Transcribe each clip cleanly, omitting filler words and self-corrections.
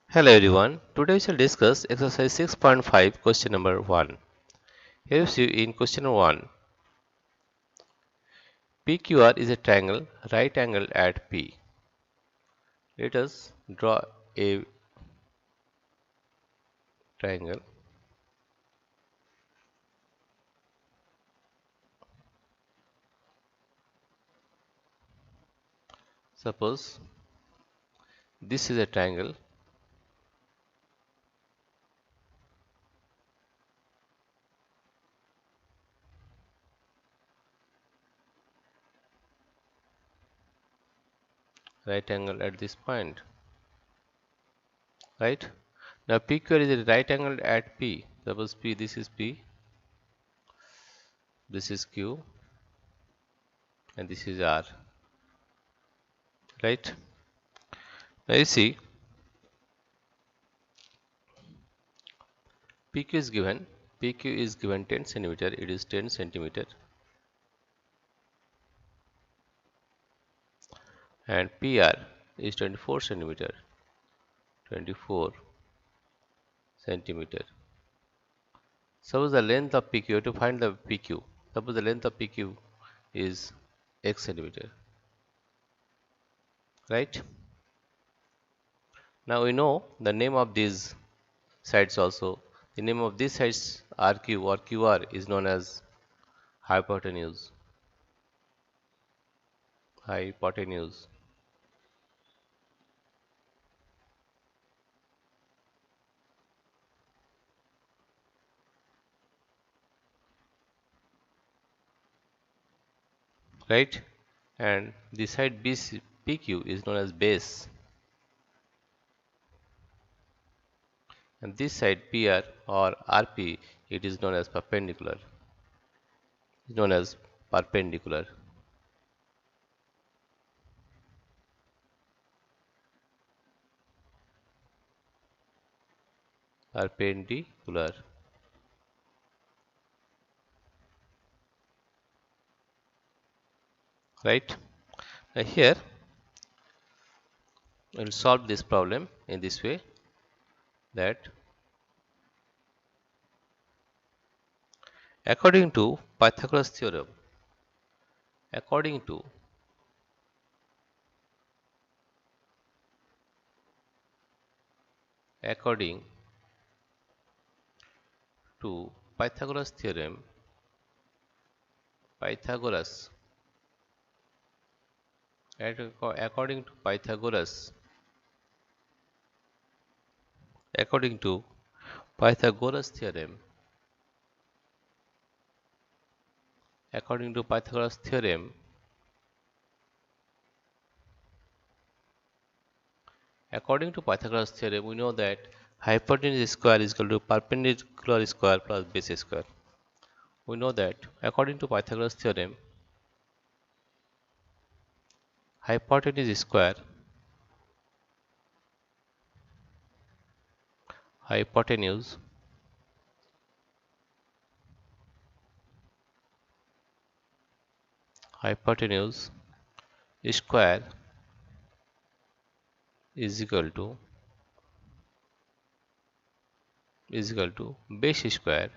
Hello everyone. Today we shall discuss exercise 6.5 question number 1. Here you see in question number 1. PQR is a triangle right angle at P. Let us draw a triangle. Suppose this is a triangle right angle at this point. Right? Now PQR is a right angle at P. Suppose P, this is P, this is Q, and this is R. Right? Now you see PQ is given. PQ is given 10 centimeter. It is 10 centimeter. And PR is 24 centimeter. 24 centimeter. Suppose the length of PQ, you have to find the PQ. Suppose the length of PQ is x centimeter, right? Now we know the name of these sides also. The name of these sides RQ or QR is known as hypotenuse. Hypotenuse, right? And the side BC, PQ is known as base, and this side PR or RP, it is known as perpendicular. Is known as perpendicular. Perpendicular. Right? Now here we'll solve this problem in this way, that according to Pythagoras theorem, according to according to Pythagoras theorem, Pythagoras, according to Pythagoras, according to Pythagoras theorem, according to Pythagoras theorem, according to Pythagoras theorem, we know that hypotenuse square is equal to perpendicular square plus base square. We know that according to Pythagoras theorem, hypotenuse square, hypotenuse hypotenuse square is equal to base square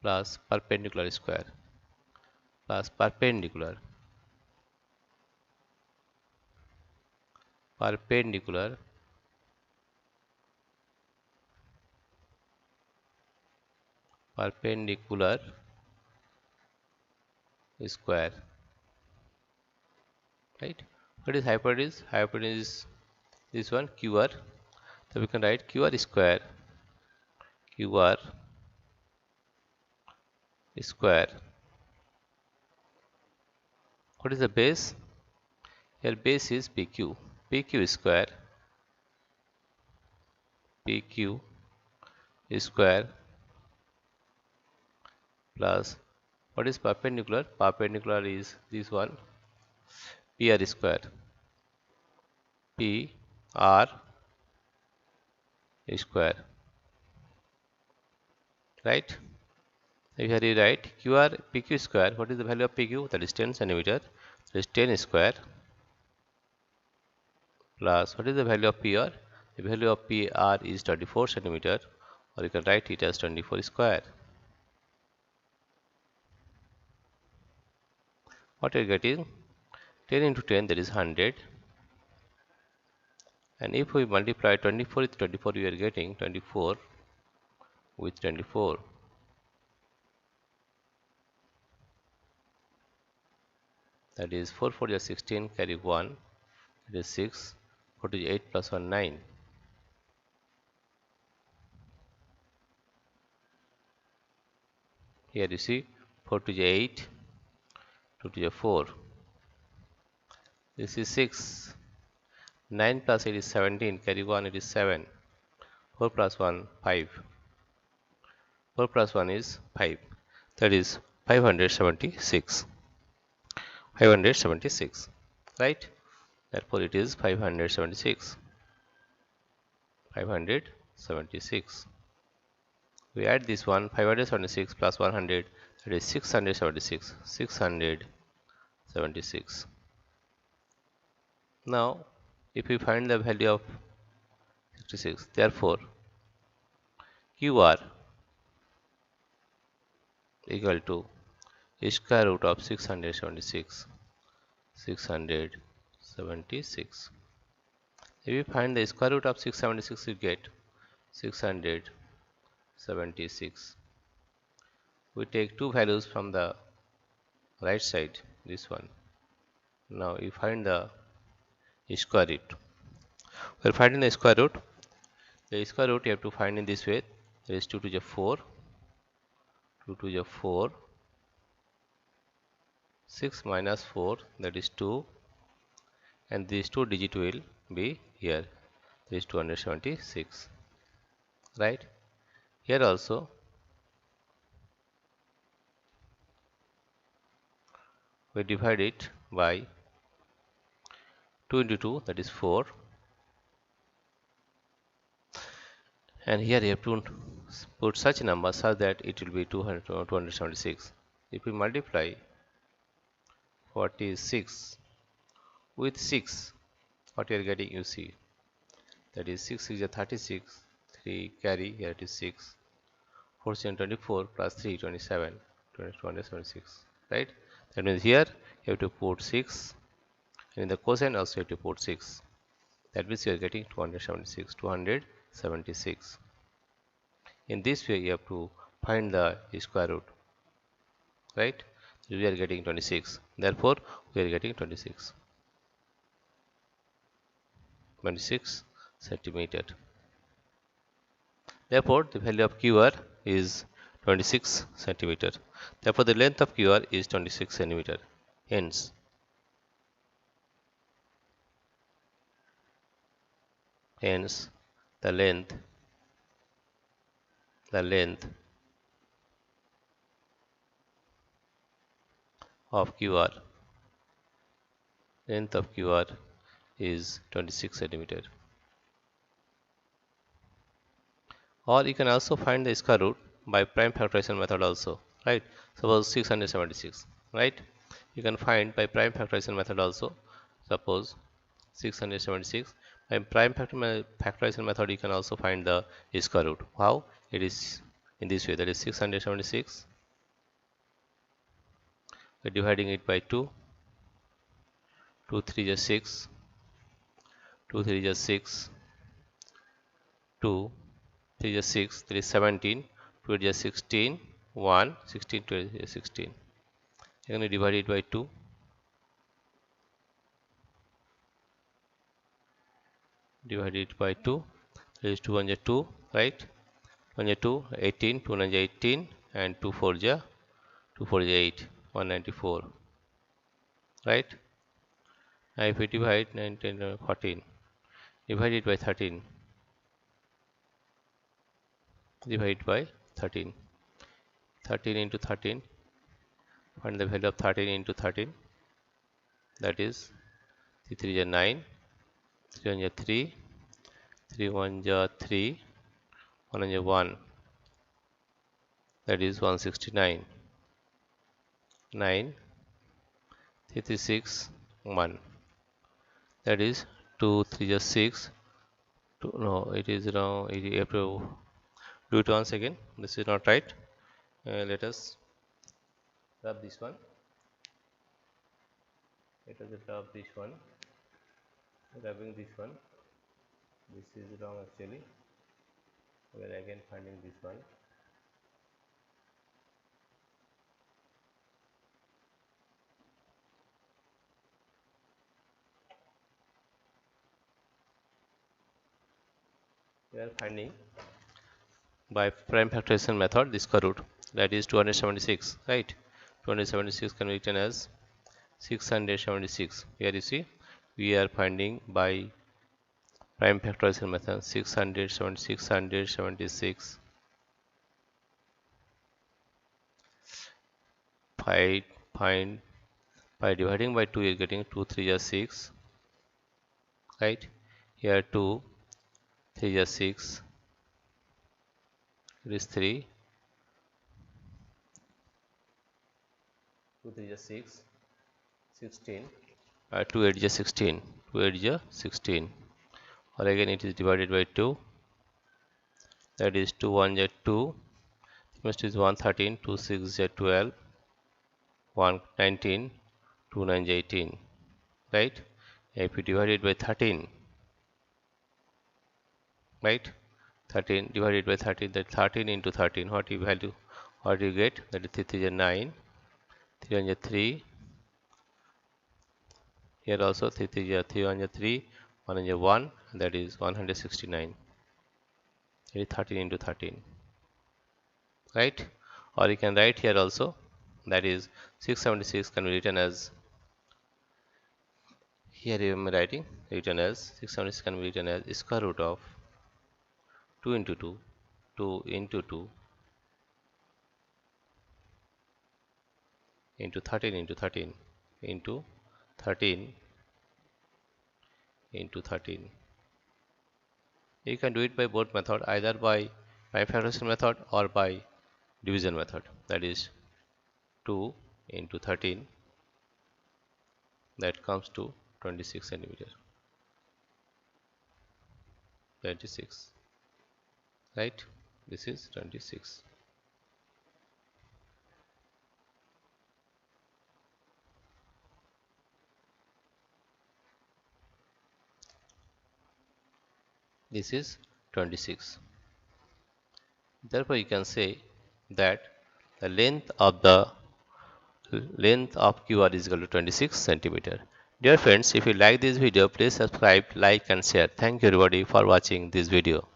plus perpendicular square plus perpendicular perpendicular square. Right? What is hypotenuse? Hypotenuse is this one, QR. So we can write QR square. What is the base? Here base is PQ. PQ square plus what is perpendicular? Perpendicular is this one, PR square. PR square. Right? Here you write QR PQ square. What is the value of PQ? That is 10 centimeter. That is 10 square plus what is the value of PR? The value of PR is 24 centimeter, or you can write it as 24 square. What you are getting? 10 into 10, that is 100. And if we multiply 24 with 24, we are getting 24 with 24. That is 4 4 is 16, carry 1. It is 6. 4 to 8 plus 1, 9. Here you see 4 to 8, 2 to 4. This is 6. 9 plus 8 is 17, carry 1, it is 7. 4 plus 1, 5. 4 plus 1 is 5. That is 576. 576. Right? Therefore, it is 576. 576. We add this one, 576 plus 100, that is 676. 676. Now, if we find the value of 66, therefore, QR equal to square root of 676. 676. If we find the square root of 676, we get 676. We take two values from the right side, this one. Now we find the square root. We are finding the square root. The square root you have to find in this way. There is 2 to the 4. 2 to the 4. 6 minus 4, that is 2. And these two digit will be here. There is 276. Right? Here also we divide it by 2 into 2, that is 4. And here you have to put such a number such that it will be 276. If we multiply 46 with 6, what you are getting, you see, that is 6 is a 36, 3 carry, here it is 6, 4 is 24 plus 3, 27, 276, right? That means here you have to put 6, and in the quotient also you have to put 6. That means you are getting 276, 276. In this way you have to find the square root, right? We are getting 26. Therefore, we are getting 26 centimeter. Therefore, the value of QR is 26 centimeter. Therefore, the length of QR is 26 centimeter. Hence, the length of QR is 26 centimeter. Or you can also find the square root by prime factorization method also, right? Suppose 676, right? You can find by prime factorization method also. Suppose 676, by prime factorization method you can also find the square root. How? It is in this way, that is 676. We're dividing it by 2. 2 3 is 6. 2 3 is 6. 2 3 is 6. 3 is 17. 2 is 16. 1 16 2 is 16. You're going to divide it by 2. Divide it by 2. There is 2 1 is 2, right? 1 is 2, 18. 2 9 is 18, and 2 4 is 8. 194, right? Now if we divide 19 14, divide it by 13. Divide it by 13. 13 into 13. Find the value of 13 into 13. That is 3 3 is 9. 3 1 is 3. 3 1 is 3. 1 is 1. that is 169, 9, 36, 1, that is 2 3 just 6, 2, no, it is now, you have to do it once again, this is not right. Let us rub this one, let us rub this one, rubbing this one, this is wrong actually, we are again finding this one. We are finding by prime factorization method the square root, that is 276, right? 276 can be written as 676. Here you see we are finding by prime factorization method 676. Find by dividing by 2 you are getting 2 3 is 6, right? Here 2 3 is 6, it is 3, 2 3 is 6, 16, 2 8 is 16, 2 8 is 16, or again it is divided by 2, that is 2 1 is 2, next is 113, 2 6 is 12, 119, 2 9 is 18, right? If you divide it by 13, right, 13 divided by 13, that 13 into 13, what you value, what you get, that is 3 3 is 9, 3 1 is 3, here also 3 3 is 3 1 is 3, 1 is 1, that is 169, it is 13 into 13, right? Or you can write here also, that is 676 can be written as, here I am writing, written as 676 can be written as square root of 2 into 2, 2 into 2 into 13 into 13 into 13 into 13. You can do it by both method, either by prime factorization method or by division method, that is 2 into 13, that comes to 26 centimeter, 26, right? This is 26. This is 26. Therefore, you can say that the length of QR is equal to 26 centimeter. Dear friends, if you like this video, please subscribe, like and share. Thank you everybody for watching this video.